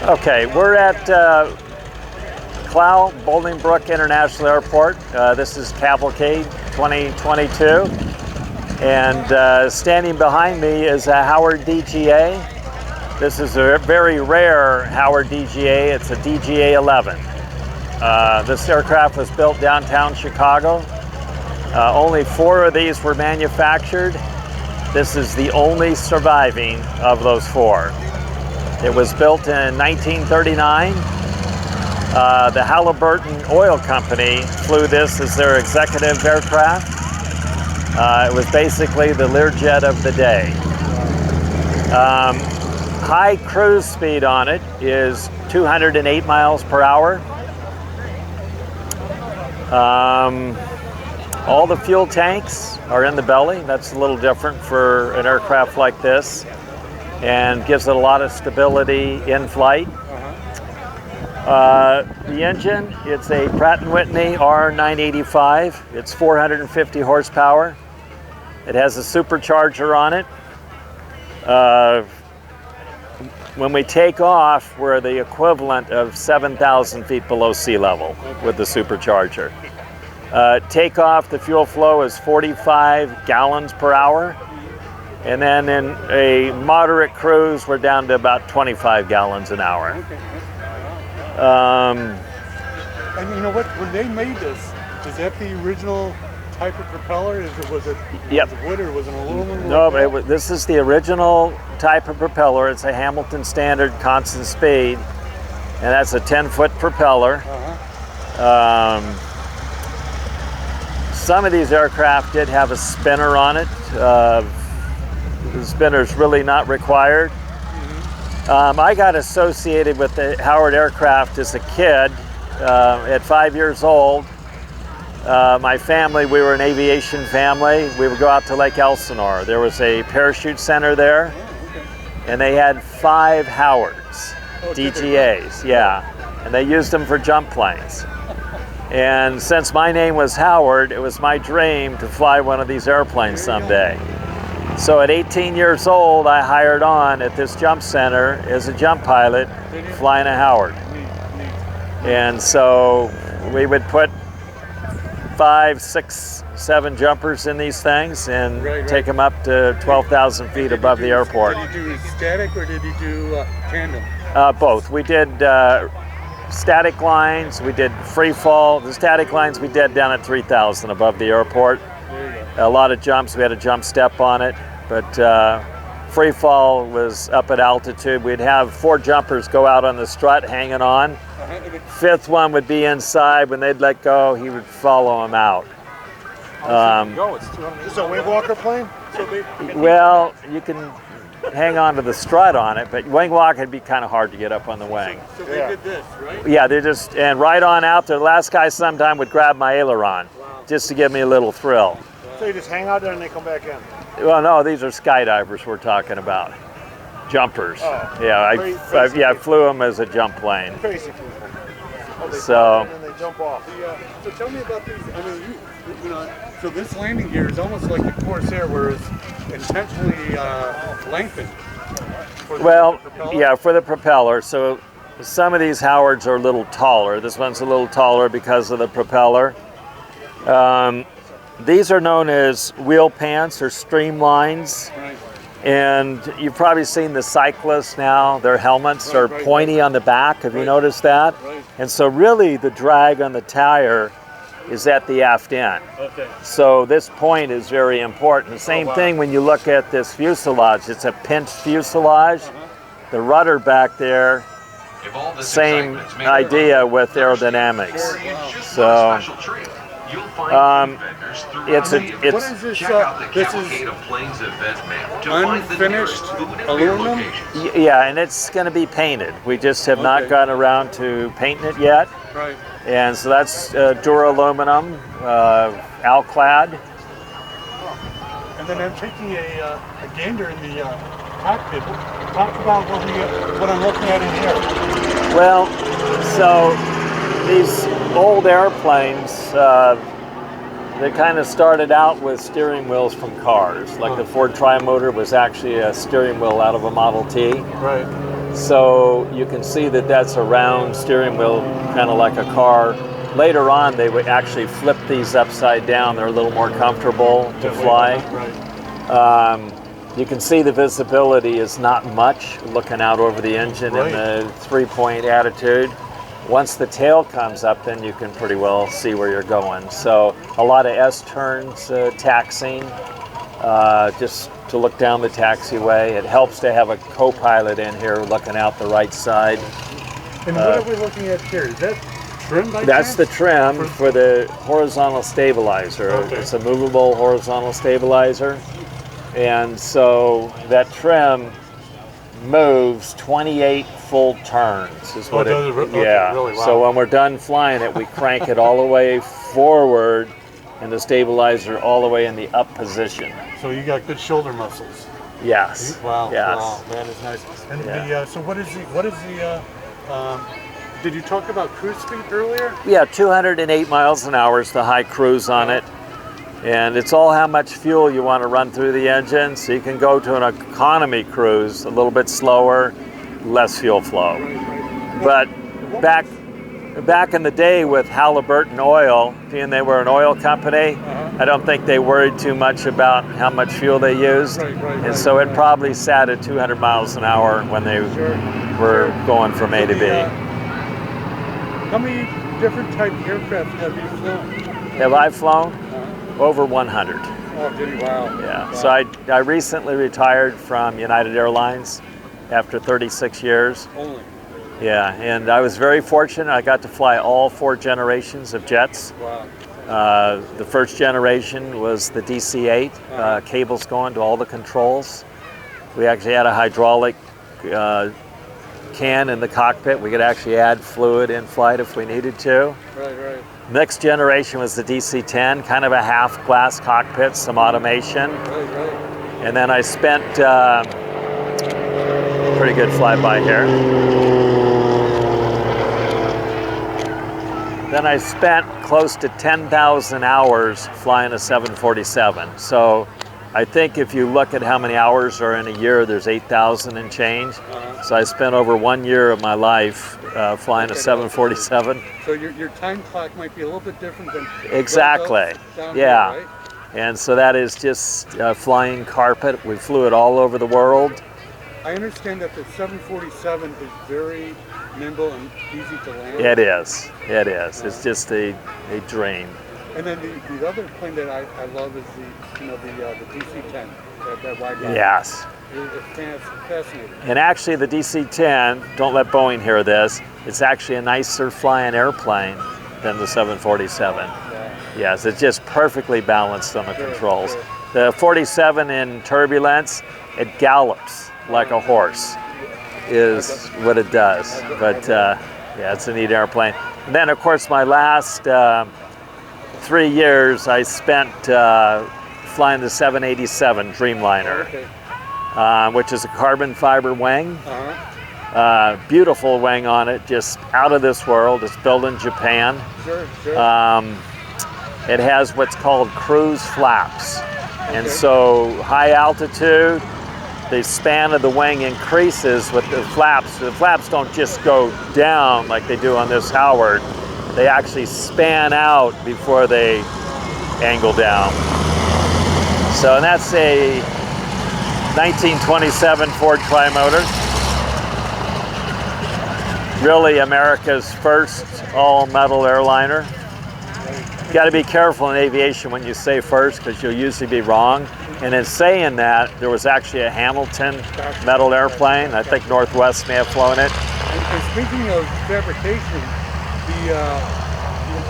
Okay, we're at Clow Bolingbrook International Airport. This is Cavalcade 2022. And standing behind me is a Howard DGA. This is a very rare Howard DGA. It's a DGA11. This aircraft was built downtown Chicago. Only 4 of these were manufactured. This is the only surviving of those 4. It was built in 1939. The Halliburton Oil Company flew this as their executive aircraft. It was basically the Lear Jet of the day. High cruise speed on it is 208 miles per hour. All the fuel tanks are in the belly. That's a little different for an aircraft like this, and gives it a lot of stability in flight. The engine, it's a Pratt and Whitney R985. It's 450 horsepower. It has a supercharger on it. When we take off, we're the equivalent of 7,000 feet below sea level with the supercharger. Takeoff, the fuel flow is 45 gallons per hour. And then in a moderate cruise, we're down to about 25 gallons an hour. And you know what, when they made this, is that the original type of propeller? Was it wood or was it aluminum? No, but this is the original type of propeller. It's a Hamilton Standard constant speed, and that's a 10-foot propeller. Some of these aircraft did have a spinner on it. The spinner's really not required. I got associated with the Howard aircraft as a kid. At 5 years old, my family, we were an aviation family. We would go out to Lake Elsinore. There was a parachute center there, and they had 5 Howards, DGAs, yeah. And they used them for jump planes. And since my name was Howard, it was my dream to fly one of these airplanes someday. So at 18 years old, I hired on at this jump center as a jump pilot, flying a Howard. And so we would put 5, 6, 7 jumpers in these things and take them up to 12,000 feet above the airport. Did you do static or did you do tandem? Both. We did static lines, we did free fall. The static lines we did down at 3,000 above the airport. A lot of jumps, we had a jump step on it, but free fall was up at altitude. We'd have 4 jumpers go out on the strut hanging on. 5th one would be inside. When they'd let go, he would follow them out. It's a wing walker plane? Well, you can hang on to the strut on it, but wing walk would be kind of hard to get up on the wing. So they did this, right? Yeah, they just, and right on out there, the last guy sometime would grab my aileron just to give me a little thrill. So you just hang out there and they come back in? Well, no, these are skydivers we're talking about. Jumpers. Oh. Yeah, I flew them as a jump plane. Crazy people. They so and then they jump off. So tell me about these. I mean, you know, so this landing gear is almost like the Corsair, where it's intentionally lengthened. For the propeller? Yeah, for the propeller. So some of these Howards are a little taller. This one's a little taller because of the propeller. These are known as wheel pants or streamlines. Right. And you've probably seen the cyclists now, their helmets are pointy on the back. Have you noticed that? Right. And so really the drag on the tire is at the aft end. Okay. So this point is very important. The same thing when you look at this fuselage, it's a pinched fuselage. The rudder back there, same idea with aerodynamics. So it's what is this? This is unfinished aluminum? Yeah, and it's going to be painted. We just have not gotten around to painting it yet. Right. And so that's duraluminum, alclad. And then I'm taking a gander in the cockpit. Talk about what I'm looking at in here. Well, so these old airplanes, they kind of started out with steering wheels from cars. Like the Ford Tri-Motor was actually a steering wheel out of a Model T. Right. So you can see that that's a round steering wheel, kind of like a car. Later on, they would actually flip these upside down. They're a little more comfortable to fly. You can see the visibility is not much looking out over the engine in the 3-point attitude. Once the tail comes up, then you can pretty well see where you're going. So a lot of S-turns, taxiing, just to look down the taxiway. It helps to have a co-pilot in here looking out the right side. And what are we looking at here? Is that trim by That's chance? the trim for the horizontal stabilizer. Okay. It's a movable horizontal stabilizer. And so that trim moves 28 full turns. Is what does it? Okay, yeah. really? Wow. So when we're done flying it, we crank it all the way forward and the stabilizer all the way in the up position. So you got good shoulder muscles. Yes. Wow. Yes. Wow. That is nice. And Yeah. so what is the did you talk about cruise speed earlier? Yeah, 208 miles an hour is the high cruise on it. And it's all how much fuel you want to run through the engine. So you can go to an economy cruise a little bit slower, less fuel flow. But back in the day with Halliburton Oil, being they were an oil company, I don't think they worried too much about how much fuel they used. And so it probably sat at 200 miles an hour when they were going from A to B. How many different type aircraft have you flown? Have I flown? Over 100. Oh, did you? Wow. Yeah. Wow. So I recently retired from United Airlines after 36 years. Only. Yeah, and I was very fortunate. I got to fly all 4 generations of jets. Wow. The first generation was the DC-8, cables going to all the controls. We actually had a hydraulic can in the cockpit. We could actually add fluid in flight if we needed to. Right. Next generation was the DC10, kind of a half glass cockpit, some automation. Right. And then I spent pretty good flyby here. Then I spent close to 10,000 hours flying a 747. So I think if you look at how many hours are in a year, there's 8,000 and change. So I spent over 1 year of my life flying a 747. So your time clock might be a little bit different than Exactly. down Yeah. here, right? And so that is just flying carpet. We flew it all over the world. I understand that the 747 is very nimble and easy to land. It is. It is. It's just a dream. And then the other plane that I love is the DC10, that wide body. Yes. It's fascinating. And actually the DC-10, don't let Boeing hear this, it's actually a nicer flying airplane than the 747. Yeah. Yes, it's just perfectly balanced on the controls. Sure. The 47 in turbulence, it gallops like a horse, is what it does. But yeah, it's a neat airplane. And then of course my last 3 years I spent flying the 787 Dreamliner. Okay. Which is a carbon fiber wing. Uh-huh. Beautiful wing on it, just out of this world. It's built in Japan. Sure. It has what's called cruise flaps. And Okay. so high altitude, the span of the wing increases with the flaps. The flaps don't just go down like they do on this Howard. They actually span out before they angle down. So, and that's a 1927 Ford Trimotor. Really America's first all-metal airliner. You got to be careful in aviation when you say first because you'll usually be wrong. And in saying that, there was actually a Hamilton metal airplane. I think Northwest may have flown it. And speaking of fabrication, the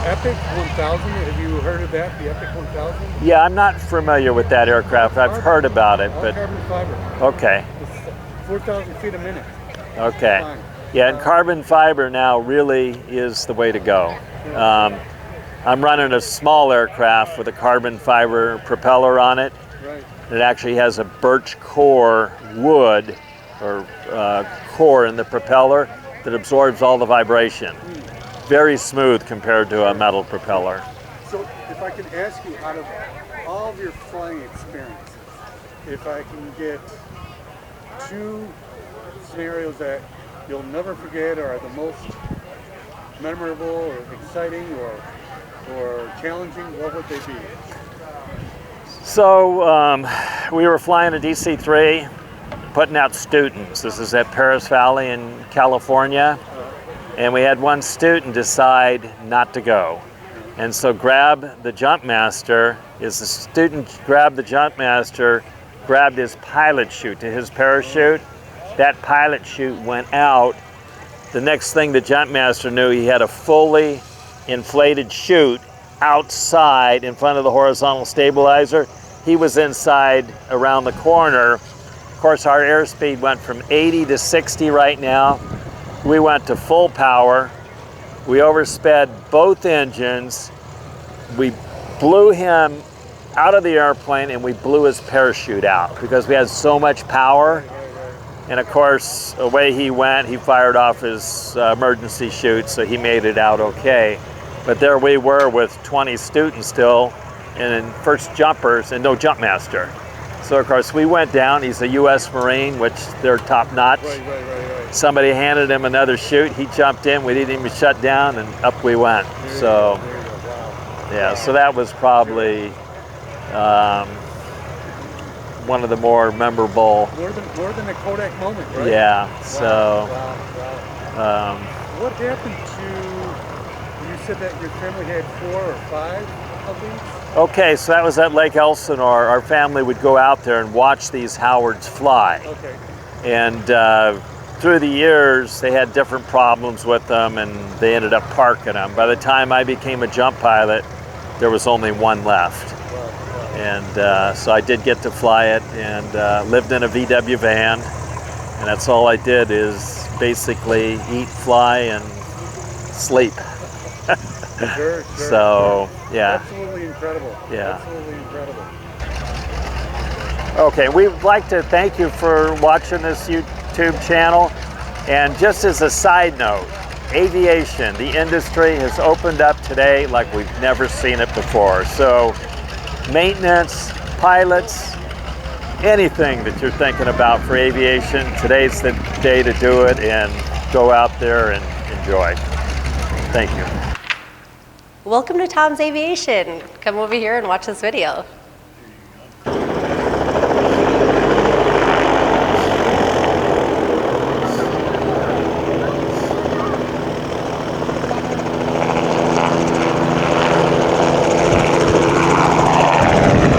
Epic 1000, have you heard of that, the Epic 1000? Yeah, I'm not familiar with that aircraft. I've heard about it, All but carbon fiber. okay. It's 4,000 feet a minute. Okay. Fine. Yeah, and carbon fiber now really is the way to go. I'm running a small aircraft with a carbon fiber propeller on it. Right. It actually has a birch core wood or core in the propeller that absorbs all the vibration. Very smooth compared to a metal propeller. So if I can ask you, out of all of your flying experiences, if I can get 2 scenarios that you'll never forget or are the most memorable or exciting or challenging, what would they be? So we were flying a DC-3, putting out students. This is at Paris Valley in California. And we had one student decide not to go. And so grab the jump master, as the student grabbed the jump master, grabbed his pilot chute to his parachute. That pilot chute went out. The next thing the jump master knew, he had a fully inflated chute outside in front of the horizontal stabilizer. He was inside around the corner. Of course, our airspeed went from 80 to 60 right now. We went to full power. We oversped both engines. We blew him out of the airplane and we blew his parachute out because we had so much power. And of course, away he went. He fired off his emergency chute, so he made it out okay. But there we were with 20 students still and first jumpers and no jump master. So of course we went down. He's a U.S. Marine, which they're top notch. Right. Somebody handed him another chute. He jumped in. We didn't even shut down, and up we went. So, yeah. So that was probably one of the more memorable. More than a Kodak moment, right? Yeah. Wow, So. wow. What happened to? You said that your family had 4 or 5 of these. Okay, so that was at Lake Elsinore. Our family would go out there and watch these Howards fly. Okay. And through the years, they had different problems with them, and they ended up parking them. By the time I became a jump pilot, there was only one left. Wow. And so I did get to fly it, and lived in a VW van. And that's all I did is basically eat, fly, and sleep. Sure. So, yeah. Absolutely incredible. Yeah. Absolutely incredible. Okay, we'd like to thank you for watching this YouTube channel. And just as a side note, aviation, the industry has opened up today like we've never seen it before. So maintenance, pilots, anything that you're thinking about for aviation, today's the day to do it and go out there and enjoy. Thank you. Welcome to Tom's Aviation. Come over here and watch this video.